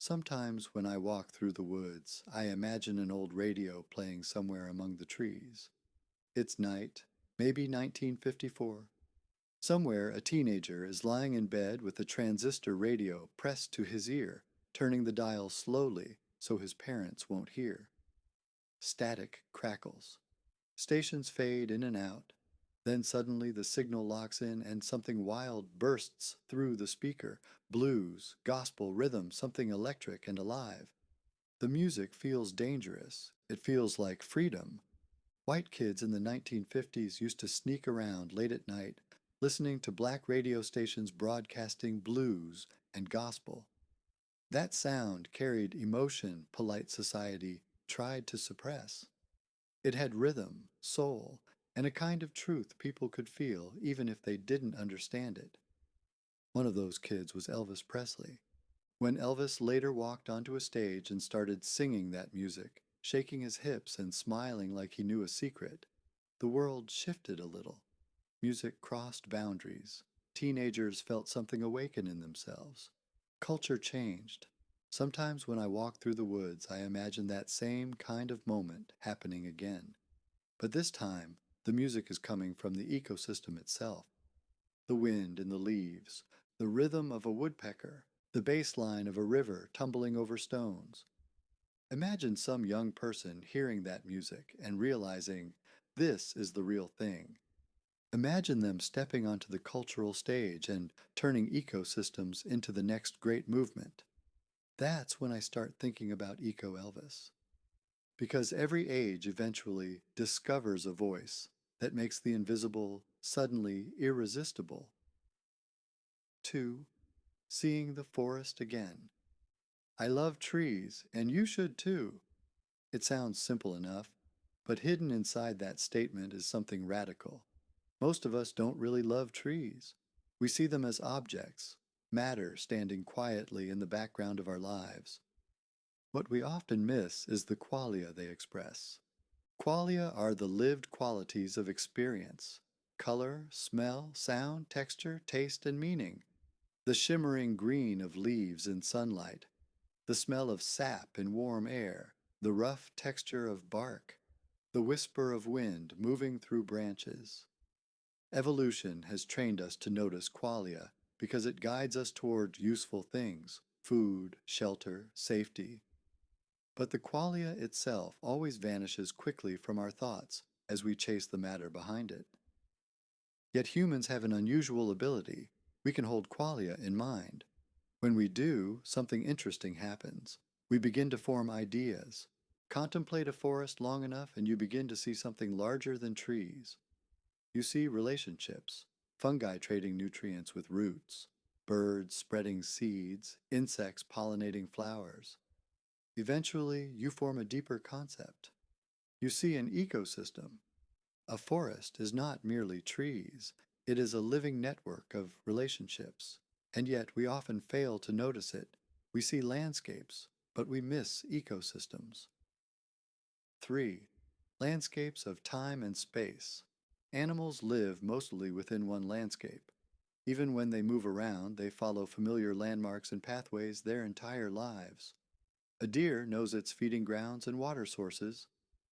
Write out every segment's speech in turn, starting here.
Sometimes when I walk through the woods, I imagine an old radio playing somewhere among the trees. It's night, maybe 1954. Somewhere a teenager is lying in bed with a transistor radio pressed to his ear, turning the dial slowly so his parents won't hear. Static crackles. Stations fade in and out. Then suddenly the signal locks in and something wild bursts through the speaker. Blues, gospel, rhythm, something electric and alive. The music feels dangerous. It feels like freedom. White kids in the 1950s used to sneak around late at night, listening to black radio stations broadcasting blues and gospel. That sound carried emotion polite society tried to suppress. It had rhythm, soul, and a kind of truth people could feel even if they didn't understand it. One of those kids was Elvis Presley. When Elvis later walked onto a stage and started singing that music, shaking his hips and smiling like he knew a secret, the world shifted a little. Music crossed boundaries. Teenagers felt something awaken in themselves. Culture changed. Sometimes when I walk through the woods, I imagine that same kind of moment happening again. But this time, the music is coming from the ecosystem itself. The wind in the leaves, the rhythm of a woodpecker, the bass line of a river tumbling over stones. Imagine some young person hearing that music and realizing this is the real thing. Imagine them stepping onto the cultural stage and turning ecosystems into the next great movement. That's when I start thinking about Eco-Elvis. Because every age eventually discovers a voice that makes the invisible suddenly irresistible. 2. Seeing the forest again. I love trees, and you should too. It sounds simple enough, but hidden inside that statement is something radical. Most of us don't really love trees. We see them as objects, matter standing quietly in the background of our lives. What we often miss is the qualia they express. Qualia are the lived qualities of experience: color, smell, sound, texture, taste, and meaning. The shimmering green of leaves in sunlight, the smell of sap in warm air, the rough texture of bark, the whisper of wind moving through branches. Evolution has trained us to notice qualia because it guides us toward useful things: food, shelter, safety. But the qualia itself always vanishes quickly from our thoughts as we chase the matter behind it. Yet humans have an unusual ability. We can hold qualia in mind. When we do, something interesting happens. We begin to form ideas. Contemplate a forest long enough and you begin to see something larger than trees. You see relationships, fungi trading nutrients with roots, birds spreading seeds, insects pollinating flowers. Eventually, you form a deeper concept. You see an ecosystem. A forest is not merely trees, it is a living network of relationships. And yet we often fail to notice it. We see landscapes, but we miss ecosystems. 3. Landscapes of time and space. Animals live mostly within one landscape. Even when they move around, they follow familiar landmarks and pathways their entire lives. A deer knows its feeding grounds and water sources.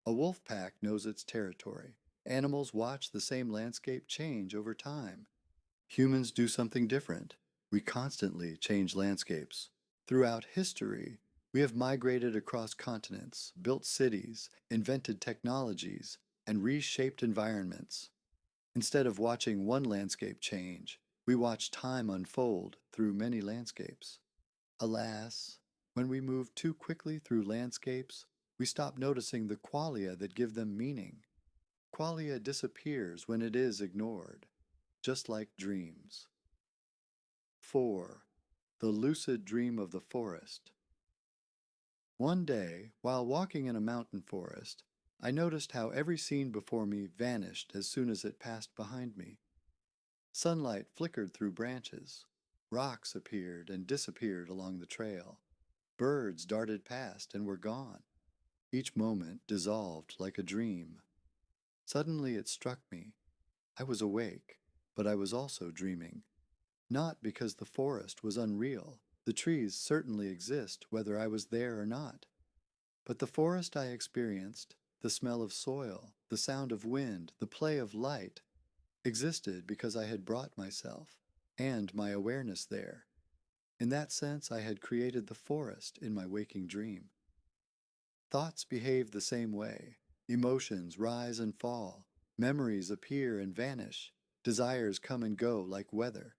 A wolf pack knows its territory. Animals watch the same landscape change over time. Humans do something different. We constantly change landscapes. Throughout history, we have migrated across continents, built cities, invented technologies, and reshaped environments. Instead of watching one landscape change, we watch time unfold through many landscapes. Alas, when we move too quickly through landscapes, we stop noticing the qualia that give them meaning. Qualia disappears when it is ignored, just like dreams. 4. The lucid dream of the forest. One day, while walking in a mountain forest, I noticed how every scene before me vanished as soon as it passed behind me. Sunlight flickered through branches. Rocks appeared and disappeared along the trail. Birds darted past and were gone. Each moment dissolved like a dream. Suddenly it struck me. I was awake, but I was also dreaming. Not because the forest was unreal, The trees certainly exist whether I was there or not. But the forest I experienced, the smell of soil, the sound of wind, the play of light, existed because I had brought myself and my awareness there. In that sense, I had created the forest in my waking dream. Thoughts behave the same way. Emotions rise and fall. Memories appear and vanish. Desires come and go like weather.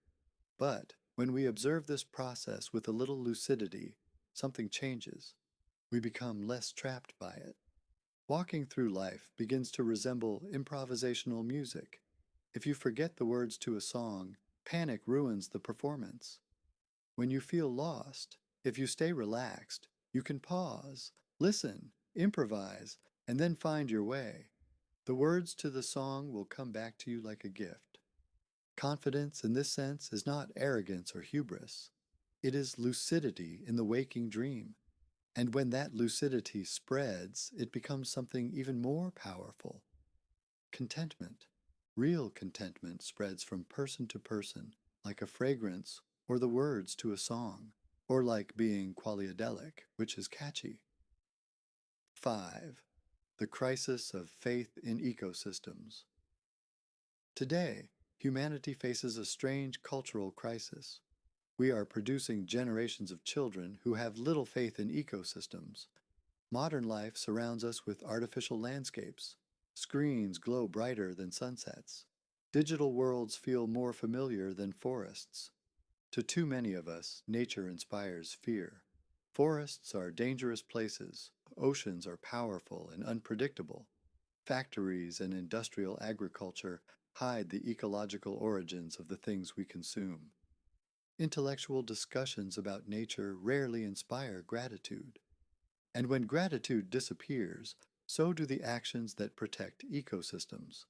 But when we observe this process with a little lucidity, something changes. We become less trapped by it. Walking through life begins to resemble improvisational music. If you forget the words to a song, panic ruins the performance. When you feel lost, if you stay relaxed, you can pause, listen, improvise, and then find your way. The words to the song will come back to you like a gift. Confidence in this sense is not arrogance or hubris. It is lucidity in the waking dream. And when that lucidity spreads, it becomes something even more powerful. Contentment. Real contentment spreads from person to person, like a fragrance or the words to a song, or like being Qualiadelic, which is catchy. 5. The crisis of faith in ecosystems. Today, humanity faces a strange cultural crisis. We are producing generations of children who have little faith in ecosystems. Modern life surrounds us with artificial landscapes. Screens glow brighter than sunsets. Digital worlds feel more familiar than forests. To too many of us, nature inspires fear. Forests are dangerous places. Oceans are powerful and unpredictable. Factories and industrial agriculture hide the ecological origins of the things we consume. Intellectual discussions about nature rarely inspire gratitude. And when gratitude disappears, so do the actions that protect ecosystems.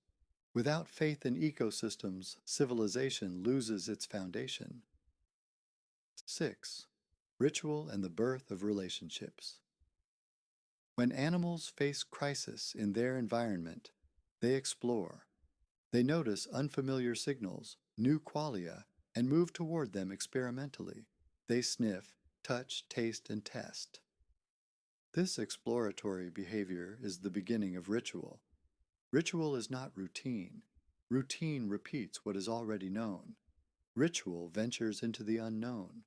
Without faith in ecosystems, civilization loses its foundation. 6. Ritual and the birth of relationships. When animals face crisis in their environment, they explore. They notice unfamiliar signals, new qualia, and move toward them experimentally. They sniff, touch, taste, and test. This exploratory behavior is the beginning of ritual. Ritual is not routine. Routine repeats what is already known. Ritual ventures into the unknown.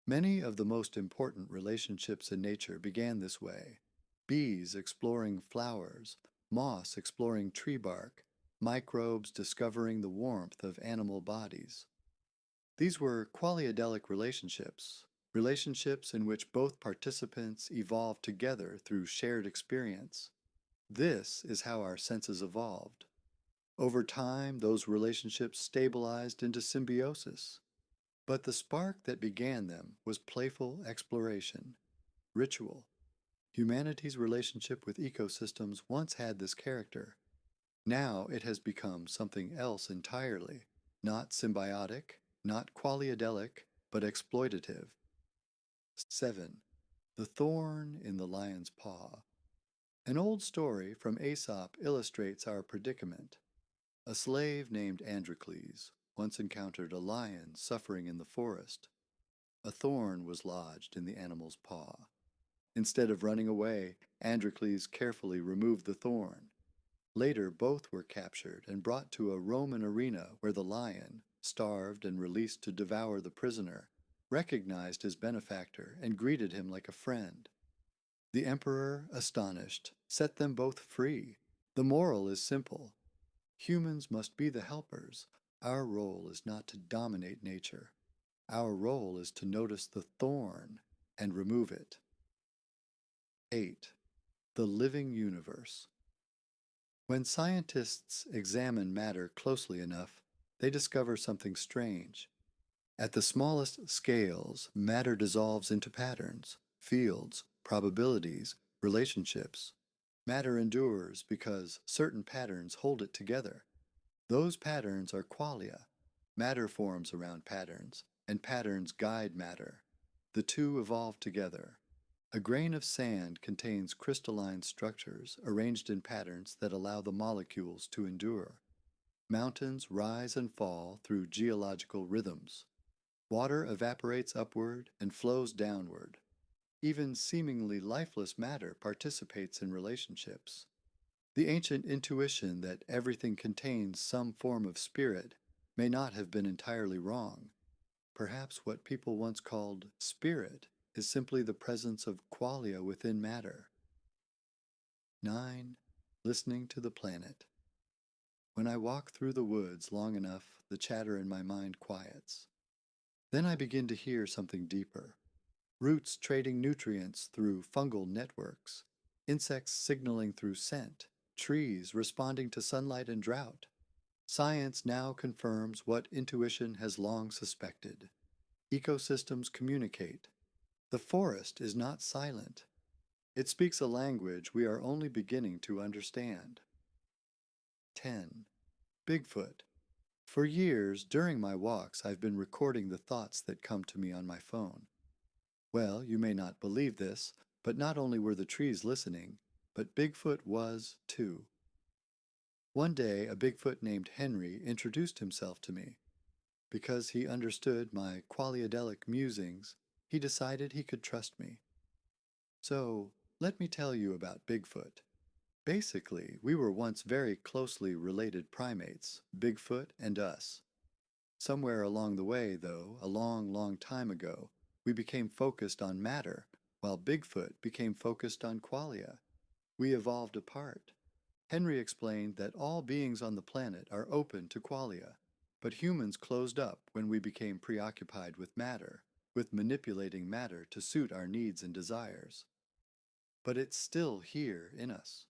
Many of the most important relationships in nature began this way. Bees exploring flowers, moss exploring tree bark, microbes discovering the warmth of animal bodies. These were qualiadelic relationships, relationships in which both participants evolved together through shared experience. This is how our senses evolved. Over time, those relationships stabilized into symbiosis. But the spark that began them was playful exploration, ritual. Humanity's relationship with ecosystems once had this character. Now it has become something else entirely, not symbiotic, not qualiadelic, but exploitative. 7. The thorn in the lion's paw. An old story from Aesop illustrates our predicament. A slave named Androcles once encountered a lion suffering in the forest. A thorn was lodged in the animal's paw. Instead of running away, Androcles carefully removed the thorn. Later, both were captured and brought to a Roman arena where the lion, starved and released to devour the prisoner, recognized his benefactor and greeted him like a friend. The emperor, astonished, set them both free. The moral is simple. Humans must be the helpers. Our role is not to dominate nature. Our role is to notice the thorn and remove it. 8. The living universe. When scientists examine matter closely enough, they discover something strange. At the smallest scales, matter dissolves into patterns, fields, probabilities, relationships. Matter endures because certain patterns hold it together. Those patterns are qualia. Matter forms around patterns, and patterns guide matter. The two evolve together. A grain of sand contains crystalline structures arranged in patterns that allow the molecules to endure. Mountains rise and fall through geological rhythms. Water evaporates upward and flows downward. Even seemingly lifeless matter participates in relationships. The ancient intuition that everything contains some form of spirit may not have been entirely wrong. Perhaps what people once called spirit is simply the presence of qualia within matter. 9. Listening to the planet. When I walk through the woods long enough, the chatter in my mind quiets. Then I begin to hear something deeper. Roots trading nutrients through fungal networks, insects signaling through scent, trees responding to sunlight and drought. Science now confirms what intuition has long suspected. Ecosystems communicate. The forest is not silent. It speaks a language we are only beginning to understand. 10. Bigfoot. For years, during my walks, I've been recording the thoughts that come to me on my phone. Well, you may not believe this, but not only were the trees listening, but Bigfoot was too. One day, a Bigfoot named Henry introduced himself to me. Because he understood my Qualiadelic musings, he decided he could trust me. So, let me tell you about Bigfoot. Basically, we were once very closely related primates, Bigfoot and us. Somewhere along the way, though, a long, long time ago, we became focused on matter, while Bigfoot became focused on qualia. We evolved apart. Henry explained that all beings on the planet are open to qualia, but humans closed up when we became preoccupied with matter, with manipulating matter to suit our needs and desires. But it's still here in us.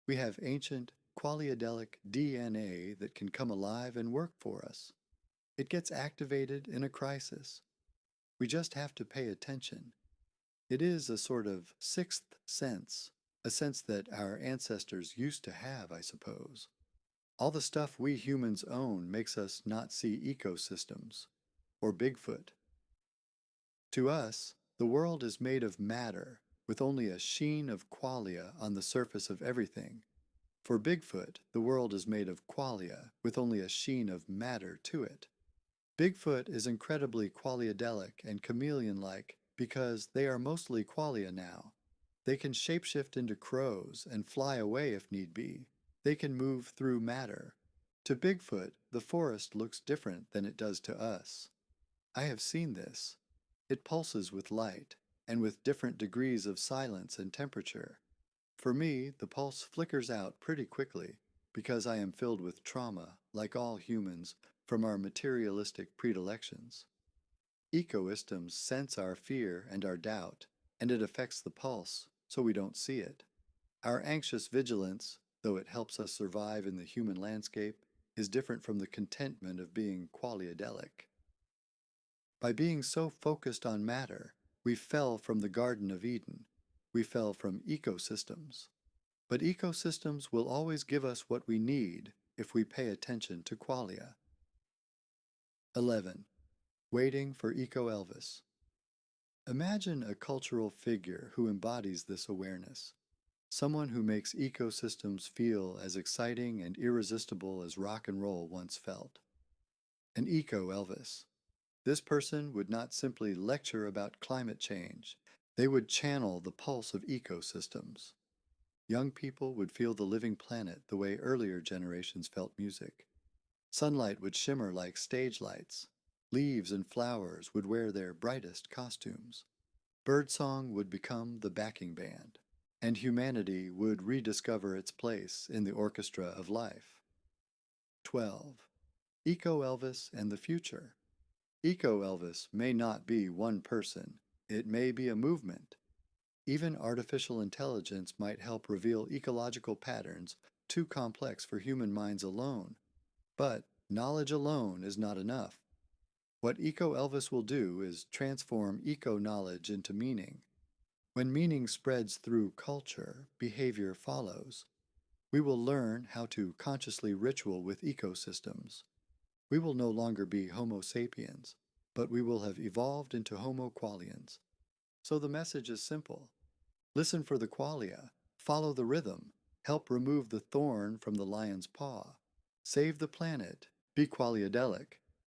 We have ancient Qualiadelic DNA that can come alive and work for us. It gets activated in a crisis. We just have to pay attention. It is a sort of sixth sense, a sense that our ancestors used to have, I suppose. All the stuff we humans own makes us not see ecosystems, or Bigfoot. To us, the world is made of matter, with only a sheen of qualia on the surface of everything. For Bigfoot, the world is made of qualia, with only a sheen of matter to it. Bigfoot is incredibly qualiadelic and chameleon-like because they are mostly qualia now. They can shapeshift into crows and fly away if need be. They can move through matter. To Bigfoot, the forest looks different than it does to us. I have seen this. It pulses with light, and with different degrees of silence and temperature. For me, the pulse flickers out pretty quickly, because I am filled with trauma, like all humans, from our materialistic predilections. Ecosystems sense our fear and our doubt, and it affects the pulse, so we don't see it. Our anxious vigilance, though it helps us survive in the human landscape, is different from the contentment of being qualiadelic. By being so focused on matter, we fell from the Garden of Eden. We fell from ecosystems. But ecosystems will always give us what we need if we pay attention to qualia. 11. Waiting for Eco-Elvis. Imagine a cultural figure who embodies this awareness. Someone who makes ecosystems feel as exciting and irresistible as rock and roll once felt. An Eco-Elvis. This person would not simply lecture about climate change. They would channel the pulse of ecosystems. Young people would feel the living planet the way earlier generations felt music. Sunlight would shimmer like stage lights. Leaves and flowers would wear their brightest costumes. Birdsong would become the backing band, and humanity would rediscover its place in the orchestra of life. 12. Eco-Elvis and the future. Eco-Elvis may not be one person. It may be a movement. Even artificial intelligence might help reveal ecological patterns too complex for human minds alone. But knowledge alone is not enough. What Eco-Elvis will do is transform eco-knowledge into meaning. When meaning spreads through culture, behavior follows. We will learn how to consciously ritual with ecosystems. We will no longer be Homo sapiens, but we will have evolved into Homo qualians. So the message is simple. Listen for the qualia, follow the rhythm, help remove the thorn from the lion's paw. Save the planet, be qualiadelic,